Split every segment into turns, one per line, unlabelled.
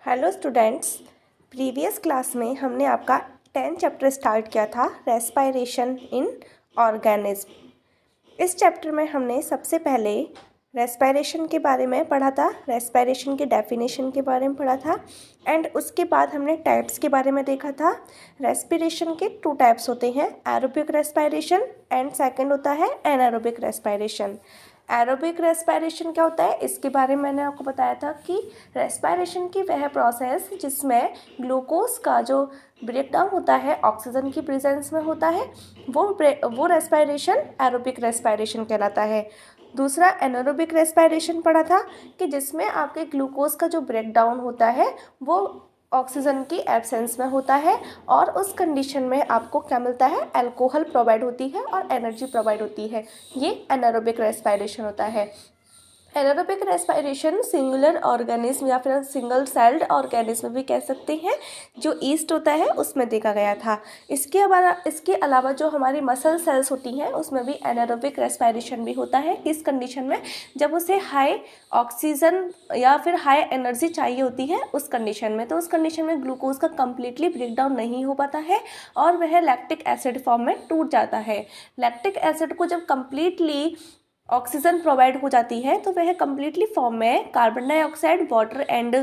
Hello students. Previous class में हमने आपका 10 चैप्टर स्टार्ट किया था रेस्पायरेशन इन ऑर्गेनिज्म। इस चैप्टर में हमने सबसे पहले रेस्पायरेशन के बारे में पढ़ा था, रेस्पायरेशन के डेफिनेशन के बारे में पढ़ा था एंड उसके बाद हमने टाइप्स के बारे में देखा था। रेस्पिरेशन के 2 टाइप्स होते हैं, एरोबिक रेस्पायरेशन एंड सेकंड होता है एनारोबिक रेस्पायरेशन। एरोबिक रेस्पायरेशन क्या होता है, इसके बारे में मैंने आपको बताया था कि रेस्पायरेशन की वह प्रोसेस जिसमें ग्लूकोज का जो ब्रेकडाउन होता है ऑक्सीजन की प्रेजेंस में होता है, वो रेस्पायरेशन एरोबिक रेस्पायरेशन कहलाता है। दूसरा एनारोबिक रेस्पायरेशन पढ़ा था कि जिसमें आपके ग्लूकोज का जो ब्रेकडाउन होता है वो ऑक्सीजन की एब्सेंस में होता है और उस कंडीशन में आपको क्या मिलता है, अल्कोहल प्रोवाइड होती है और एनर्जी प्रोवाइड होती है। ये एनारोबिक रेस्पायरेशन होता है। एनारोबिक रेस्पायरेशन सिंगुलर ऑर्गेनिज्म या फिर सिंगल सेल्ड ऑर्गेनिज्म भी कह सकते हैं, जो ईस्ट होता है उसमें देखा गया था। इसके अलावा जो हमारी मसल सेल्स होती हैं उसमें भी एनारोबिक रेस्पायरेशन भी होता है। किस कंडीशन में, जब उसे हाई ऑक्सीजन या फिर हाई एनर्जी चाहिए होती है उस कंडीशन में, तो उस कंडीशन में ग्लूकोज का कंप्लीटली ब्रेकडाउन नहीं हो पाता है और वह लैक्टिक एसिड फॉर्म में टूट जाता है। लैक्टिक एसिड को जब कंप्लीटली ऑक्सीजन प्रोवाइड हो जाती है तो वह कम्प्लीटली फॉर्म में carbon dioxide, water and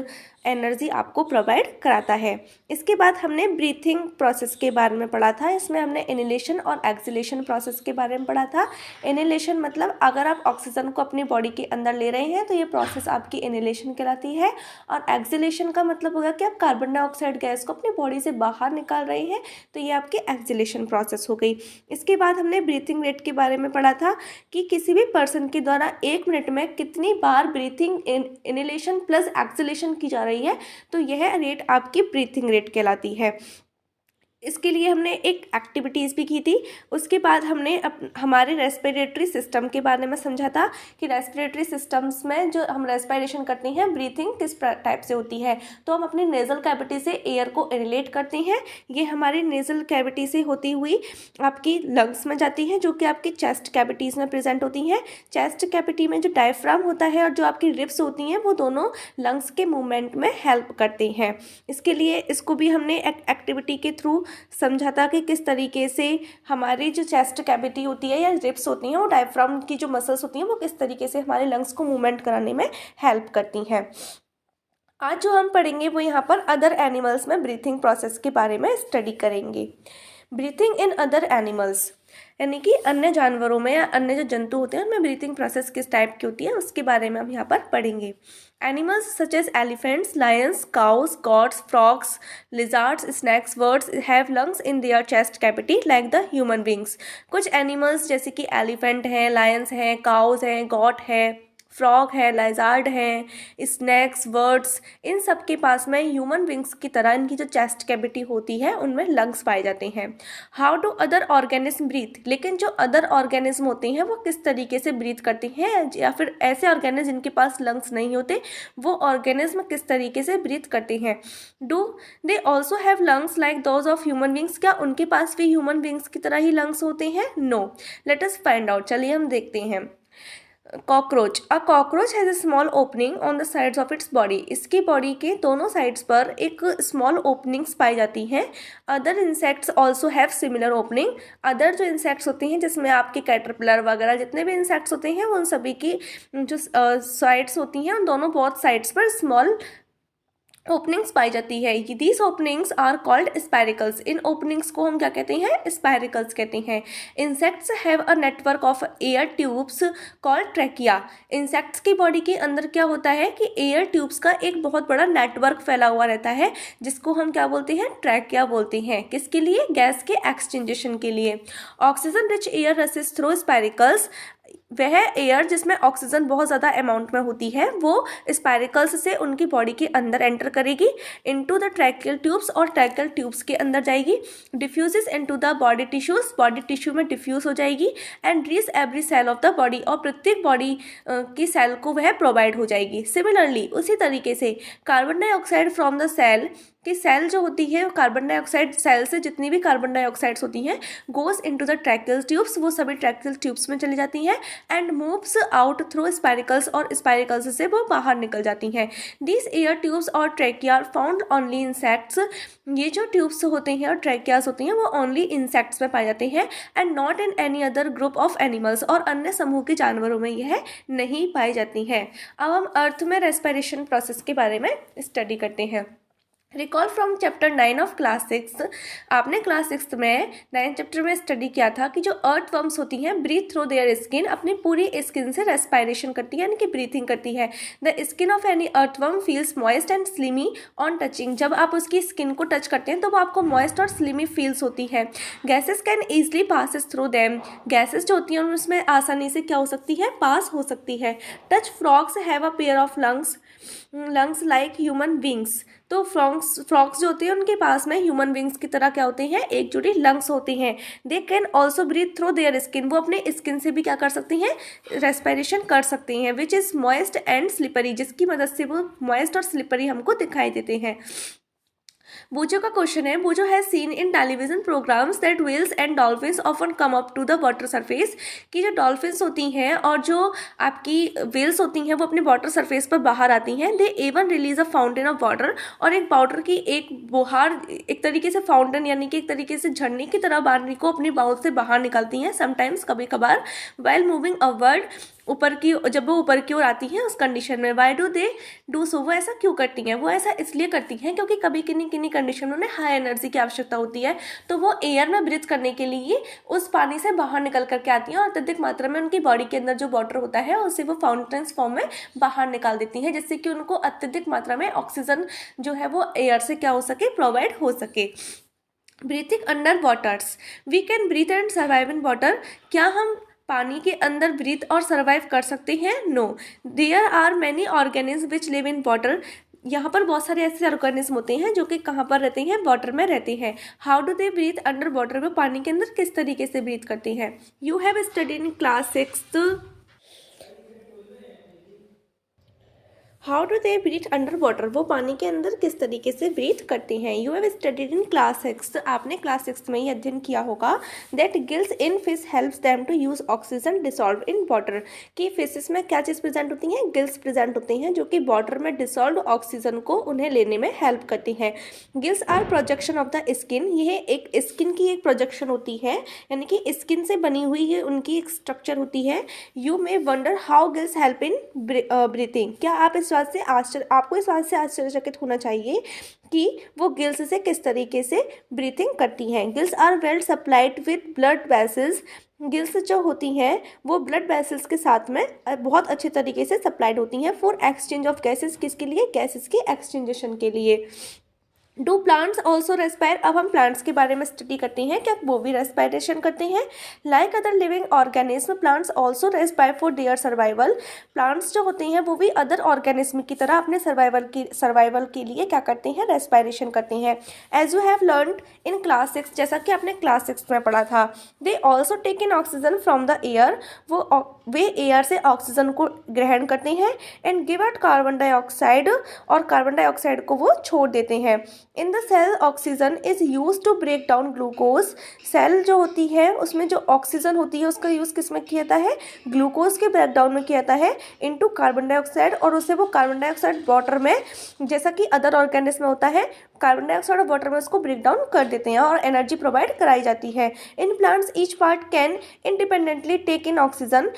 energy आपको प्रोवाइड कराता है। इसके बाद हमने ब्रीथिंग प्रोसेस के बारे में पढ़ा था। इसमें हमने इनहेलेशन और एक्सहेलेशन प्रोसेस के बारे में पढ़ा था। इनहेलेशन मतलब अगर आप ऑक्सीजन को अपनी बॉडी के अंदर ले रहे हैं तो ये प्रोसेस आपकी इनहेलेशन कहलाती है, और एक्सहेलेशन का मतलब होगा कि आप कार्बन डाइऑक्साइड गैस को अपनी बॉडी से बाहर निकाल रहे हैं, तो ये आपकी एक्सहेलेशन प्रोसेस हो गई। इसके बाद हमने ब्रीथिंग रेट के बारे में पढ़ा था कि किसी भी पर्सन के द्वारा 1 मिनट में कितनी बार ब्रीथिंग इनहेलेशन प्लस एक्सहेलेशन की जा रही है, तो यह रेट आपकी ब्रीथिंग रेट कहलाती है। इसके लिए हमने एक एक्टिविटीज़ भी की थी। उसके बाद हमने हमारे रेस्पिरेटरी सिस्टम के बारे में समझा था कि रेस्पिरेटरी सिस्टम्स में जो हम रेस्पिरेशन करते हैं, ब्रीथिंग किस टाइप से होती है। तो हम अपनी नेज़ल कैविटी से एयर को इनहेल करते हैं, ये हमारी नेज़ल कैविटी से होती हुई आपकी लंग्स में जाती है, जो कि आपकी चेस्ट कैविटीज़ में प्रेजेंट होती हैं। चेस्ट कैविटी में जो डायफ्राम होता है और जो आपकी रिब्स होती हैं वो दोनों लंग्स के मूवमेंट में हेल्प करते हैं। इसके लिए इसको भी हमने एक एक्टिविटी के थ्रू समझा था कि किस तरीके से हमारी जो चेस्ट कैविटी होती है या रिब्स होती हैं, वो डायफ्राम की जो मसल्स होती हैं वो किस तरीके से हमारे लंग्स को मूवमेंट कराने में हेल्प करती हैं। आज जो हम पढ़ेंगे वो यहाँ पर अदर एनिमल्स में ब्रीथिंग प्रोसेस के बारे में स्टडी करेंगे। ब्रीथिंग इन अदर एनिमल्स यानी कि अन्य जानवरों में या अन्य जो जंतु होते हैं उनमें ब्रीथिंग प्रोसेस किस टाइप की होती है उसके बारे में हम यहाँ पर पढ़ेंगे। Animals such as elephants, lions, cows, goats, frogs, lizards, snakes, birds have lungs in their chest cavity like the human beings. कुछ एनिमल्स जैसे कि एलिफेंट हैं, लायंस हैं, काउस हैं, गॉट है, फ्रॉग है, लाइजार्ड है, स्नैक्स, बर्ड्स, इन सब के पास में ह्यूमन विंग्स की तरह इनकी जो चेस्ट कैविटी होती है उनमें लंग्स पाए जाते हैं। How do other organism breathe, लेकिन जो अदर ऑर्गेनिज्म होते हैं वो किस तरीके से ब्रीथ करते हैं, या फिर ऐसे ऑर्गेनिज्म जिनके पास लंग्स नहीं होते वो ऑर्गेनिज्म किस तरीके से ब्रीथ करते हैं। Do they also have lungs like those of human wings, क्या उनके पास भी ह्यूमन विंग्स की तरह ही लंग्स होते हैं। No, let us find out, चलिए हम देखते हैं। Cockroach, a cockroach has a small opening on the sides of its body, इसकी बॉडी के दोनों साइड्स पर एक स्मॉल ओपनिंग्स पाई जाती हैं। Other insects also have similar opening, other जो इंसेक्ट्स होते हैं जिसमें आपके कैटरपिलर वगैरह जितने भी इंसेक्ट्स होते हैं उन सभी की जो साइड्स होती हैं उन दोनों बोथ साइड्स पर स्मॉल ओपनिंग्स पाई जाती है। These openings are called spiracles, इन ओपनिंग्स को हम क्या कहते हैं, स्पाइरिकल्स कहते हैं। Insects have a network of air tubes called trachea, insects की बॉडी के अंदर क्या होता है कि एयर ट्यूब्स का एक बहुत बड़ा नेटवर्क फैला हुआ रहता है जिसको हम क्या बोलते हैं, ट्रैकिया बोलते हैं। किसके लिए, गैस के एक्सचेंजेशन के लिए। Oxygen rich air रसेस through spiracles, वह एयर जिसमें ऑक्सीजन बहुत ज़्यादा अमाउंट में होती है वो स्पाइरिकल्स से उनकी बॉडी के अंदर एंटर करेगी इनटू द ट्रैकियल ट्यूब्स, और ट्रैकियल ट्यूब्स के अंदर जाएगी, diffuses into the body tissues, body tissue में डिफ्यूज हो जाएगी, and reach every cell of the body, और प्रत्येक बॉडी की सेल को वह प्रोवाइड हो जाएगी। सिमिलरली उसी तरीके से carbon dioxide from the cell कि सेल जो होती है कार्बन डाइऑक्साइड, सेल से जितनी भी कार्बन डाइऑक्साइड्स होती हैं goes into the tracheal tubes, वो सभी ट्रैकियल ट्यूब्स में चली जाती हैं and moves out through spiracles, और स्पाइरिकल्स से वो बाहर निकल जाती हैं। दिस एयर ट्यूब्स और trachea are found only insects, ये जो ट्यूब्स होते हैं और ट्रैकियास होती हैं वो ओनली इंसेक्ट्स में पाए जाते हैं and not in any other group of animals, और अन्य समूह के जानवरों में यह नहीं पाई जाती हैं। अब हम अर्थ में रेस्पिरेशन प्रोसेस के बारे में स्टडी करते हैं। Recall from chapter 9 of class 6, आपने क्लास 6 में 9 चैप्टर में स्टडी किया था कि जो अर्थ वर्म्स होती हैं ब्रीथ थ्रू देयर स्किन, अपनी पूरी स्किन से रेस्पिरेशन करती है यानी कि ब्रीथिंग करती है। The skin of any earthworm feels moist and slimy on touching, जब आप उसकी स्किन को टच करते हैं तो वो आपको मॉइस्ट और स्लिमी फील्स होती है। Gases can easily passes through them, gases जो होती हैं उसमें आसानी से क्या हो सकती है, पास हो सकती है। Touch frogs have a pair of lungs like human wings, तो फ्रॉग्स जो होते हैं उनके पास में ह्यूमन विंग्स की तरह क्या होते हैं, एक जोड़ी लंग्स होते हैं। They can also breathe through their skin, वो अपने स्किन से भी क्या कर सकती हैं, रेस्पिरेशन कर सकती हैं। Which is moist and slippery, जिसकी मदद से वो मॉइस्ट और स्लिपरी हमको दिखाई देते हैं। बोजो का क्वेश्चन है, Boojho has seen in television programmes that whales and dolphins often come up to the water surface, कि जो डॉल्फिन्स होती हैं और जो आपकी व्हेल्स होती हैं वो अपने वाटर सरफेस पर बाहर आती हैं। They even release a fountain of water, और एक वाटर की एक बुहार, एक तरीके से फाउंटेन यानी कि एक तरीके से झरने की तरह पानी को अपनी बाउल से बाहर निकालती हैं समटाइम्स, कभी कभार, वाइल मूविंग अपवर्ड, ऊपर की, जब वो ऊपर की ओर आती हैं उस कंडीशन में। Why do they do so, वो ऐसा क्यों करती हैं, वो ऐसा इसलिए करती हैं क्योंकि कभी किन्हीं कंडीशन में उन्हें हाई एनर्जी की आवश्यकता होती है, तो वो एयर में ब्रीथ करने के लिए उस पानी से बाहर निकल करके आती हैं और अत्यधिक मात्रा में उनकी बॉडी के अंदर जो वाटर होता है उसे वो फाउंटेन्स फॉर्म में बाहर निकाल देती हैं, जिससे कि उनको अत्यधिक मात्रा में ऑक्सीजन जो है वो एयर से क्या हो सके, प्रोवाइड हो सके। Breathing under waters, we can breathe and survive in water, क्या हम पानी के अंदर ब्रीथ और सर्वाइव कर सकते हैं? No. There are many organism which live in water, यहाँ पर बहुत सारे ऐसे ऑर्गेनिज्म होते हैं जो कि कहाँ पर रहते हैं, वाटर में रहते हैं। How do they breathe under water, वो पानी के अंदर किस तरीके से ब्रीथ करते हैं? You have studied in class 6 how do they breathe under water, वो पानी के अंदर किस तरीके से ब्रीथ करते हैं। You have studied in class 6, आपने क्लास 6 में ही अध्ययन किया होगा that gills in fish helps them to use oxygen dissolve in water, कि फिशेस में क्या चीज़ प्रेजेंट होती हैं, गिल्स प्रेजेंट होते हैं जो कि वाटर में डिसॉल्व ऑक्सीजन को उन्हें लेने में हेल्प करती हैं। Gills are projection of the skin, यह एक स्किन की एक प्रोजेक्शन होती है, यानी कि स्किन से बनी हुई ये उनकी एक स्ट्रक्चर होती है। You may wonder how gills help in breathing, क्या आप आपको इस बात से आश्चर्यचकित होना चाहिए कि वो गिल्स से किस तरीके से ब्रीथिंग करती हैं। Gills are well supplied with blood vessels, gills जो होती हैं वो ब्लड वेसल्स के साथ में बहुत अच्छे तरीके से सप्लाइड होती हैं फॉर एक्सचेंज ऑफ गैसेस, किसके लिए, गैसेस की एक्सचेंजेशन के लिए। डू प्लांट्स ऑल्सो रेस्पायर, अब हम प्लांट्स के बारे में स्टडी करते हैं, क्या वो भी रेस्पायरेशन करते हैं। Like other living organism plants also respire for their survival, plants जो होते हैं वो भी अदर ऑर्गेनिज्म की तरह अपने सर्वाइवल के लिए क्या करते हैं, रेस्पायरेशन करते हैं। As you have learned in class 6, जैसा कि आपने क्लास 6 में पढ़ा था, they also take in oxygen from the air, वे एयर से ऑक्सीजन को ग्रहण करते हैं and give out carbon dioxide, और कार्बन डाइऑक्साइड को वो छोड़ देते हैं। In the cell oxygen is use to break down glucose, cell जो होती है उसमें जो ऑक्सीजन होती है उसका यूज़ किस में किया जाता है, ग्लूकोज के ब्रेक डाउन में किया जाता है इनटू कार्बन डाइऑक्साइड, और उसे वो कार्बन डाइऑक्साइड वाटर में, जैसा कि अदर ऑर्गेनिज्म में होता है, कार्बन डाइऑक्साइड और वाटर में उसको ब्रेक डाउन कर देते हैं और एनर्जी प्रोवाइड कराई जाती है। In plants each part can independently take in oxygen,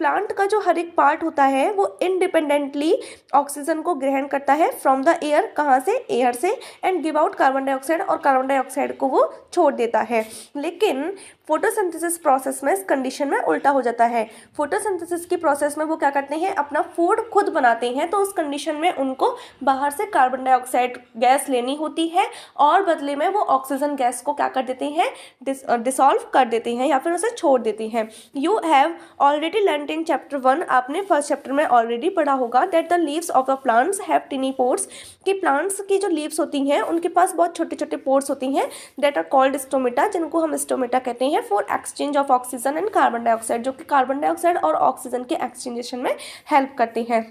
plant का जो हर एक पार्ट होता है वो इंडिपेंडेंटली ऑक्सीजन को ग्रहण करता है फ्रॉम द एयर, कहाँ से, एयर से, and give out carbon dioxide, और कार्बन डाइऑक्साइड को वो छोड़ देता है। लेकिन फोटोसिंथेसिस प्रोसेस में इस कंडीशन में उल्टा हो जाता है। फोटोसिंथेसिस की प्रोसेस में वो क्या करते हैं, अपना फूड खुद बनाते हैं, तो उस कंडीशन में उनको बाहर से कार्बन डाइऑक्साइड गैस लेनी होती है और बदले में वो ऑक्सीजन गैस को क्या कर देते हैं, डिसॉल्व कर देते हैं या फिर उसे छोड़ देते हैं। You have already learn in chapter 1, आपने फर्स्ट चैप्टर में ऑलरेडी पढ़ा होगा that the leaves of the plants have टिनी pores, कि प्लांट्स की जो लीव्स होती हैं उनके पास बहुत छोटे छोटे पोर्स होती हैं दैट आर कॉल्ड स्टोमेटा, जिनको हम स्टोमेटा कहते हैं, for exchange of oxygen and carbon dioxide, जो कि कार्बन डाइऑक्साइड और ऑक्सीजन के एक्सचेंजेशन में हेल्प करते हैं।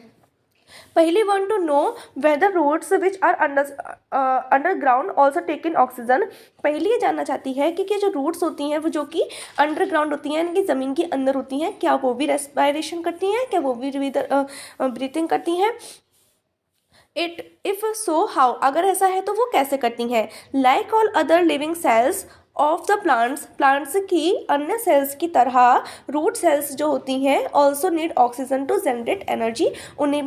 पहली want to know whether roots which are underground also take in oxygen। पहली ये जानना चाहती है कि जो रूट्स होती हैं वो जो कि अंडरग्राउंड होती हैं, यानी कि ज़मीन के अंदर होती हैं, क्या वो भी रेस्पिरेशन करती हैं, क्या वो भी ब्रीथिंग करती हैं। इफ सो हाउ, अगर ऐसा है तो वो कैसे करती हैं। Like all other living cells of the plants की अन्य सेल्स की तरह रूट सेल्स जो होती हैं also need oxygen to generate energy. उन्हें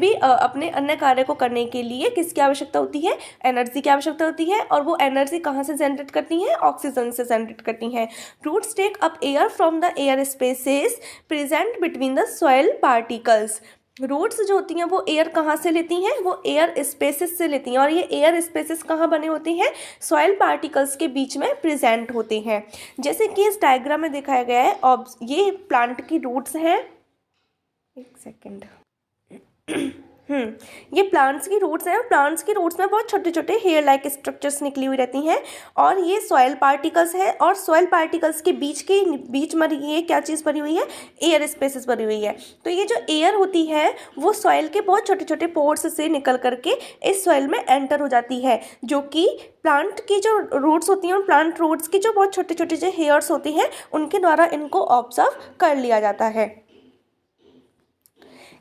भी अपने अन्य कार्य को करने के लिए किसकी आवश्यकता होती है, एनर्जी की आवश्यकता होती है। और वो एनर्जी कहाँ से जनरेट करती हैं, ऑक्सीजन से जनरेट करती हैं। Roots take up air from the air spaces present between the soil particles. Roots जो होती हैं वो एयर कहाँ से लेती हैं, वो एयर स्पेसेस से लेती हैं। और ये एयर स्पेसेस कहाँ बने होते हैं, सॉइल पार्टिकल्स के बीच में प्रेजेंट होते हैं। जैसे कि इस डायग्राम में दिखाया गया है, और ये प्लांट की रूट्स हैं। एक सेकेंड। ये प्लांट्स की रूट्स हैं। प्लांट्स की रूट्स में बहुत छोटे छोटे हेयर लाइक स्ट्रक्चर्स निकली हुई रहती हैं, और ये सॉइल पार्टिकल्स है। और सॉइल पार्टिकल्स के बीच में ये क्या चीज़ बनी हुई है, एयर स्पेसेस बनी हुई है। तो ये जो एयर होती है वो सॉइल के बहुत छोटे छोटे पोर्स से निकल करके इस सॉइल में एंटर हो जाती है, जो कि प्लांट की जो रूट्स होती हैं, प्लांट रूट्स की जो बहुत छोटे छोटे जो हेयर्स होती हैं उनके द्वारा इनको ऑब्जर्व कर लिया जाता है।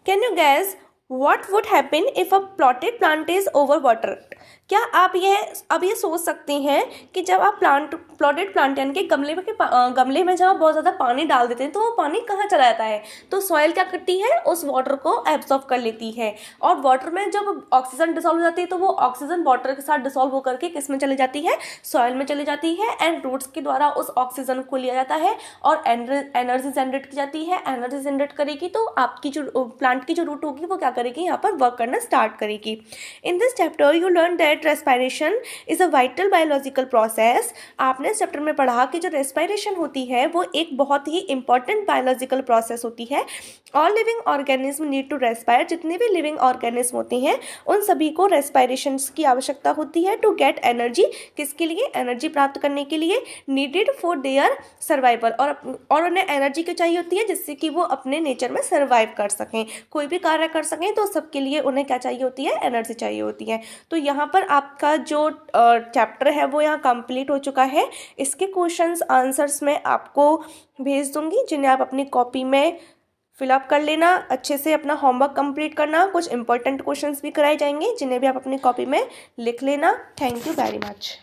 Can you gas What would happen if a plotted plant is overwatered? क्या आप अब ये सोच सकते हैं कि जब आप प्लॉटेड प्लांट यानी कि गमले में जब आप बहुत ज़्यादा पानी डाल देते हैं तो वो पानी कहाँ चला जाता है, तो सॉइल क्या करती है, उस वाटर को एब्जॉर्ब कर लेती है। और वाटर में जब ऑक्सीजन डिसॉल्व हो जाती है तो वो ऑक्सीजन वाटर के साथ डिसॉल्व होकर के किस में चली जाती है, सॉइल में चली जाती है। एंड रूट्स के द्वारा उस ऑक्सीजन को लिया जाता है और एनर्जी जनरेट की जाती है। एनर्जी जनरेट करेगी तो आपकी जो प्लांट की जो रूट होगी वो क्या करेगी, यहाँ पर वर्क करना स्टार्ट करेगी। In this chapter you learn that respiration is a vital biological process. आपने इस चैप्टर में पढ़ा कि जो रेस्पिरेशन होती है वो एक बहुत ही इंपॉर्टेंट बायोलॉजिकल प्रोसेस होती है। All living organism need to respire. जितने भी लिविंग ऑर्गेनिज्म होते हैं उन सभी को रेस्पिरेशन की आवश्यकता होती है टू गेट एनर्जी। किसके लिए, एनर्जी प्राप्त करने के लिए। Needed for their survival. और उन्हें एनर्जी क्यों चाहिए होती है, जिससे कि वो अपने नेचर में सर्वाइव कर सकें, कोई भी कार्य कर सकें, तो सबके लिए उन्हें क्या चाहिए होती है, एनर्जी चाहिए होती है। तो यहाँ पर आपका जो चैप्टर है वो यहाँ कंप्लीट हो चुका है। इसके क्वेश्चंस आंसर्स मैं आपको भेज दूंगी, जिन्हें आप अपनी कॉपी में फिलअप कर लेना। अच्छे से अपना होमवर्क कंप्लीट करना। कुछ इंपॉर्टेंट क्वेश्चंस भी कराए जाएंगे जिन्हें भी आप अपनी कॉपी में लिख लेना। Thank you very much.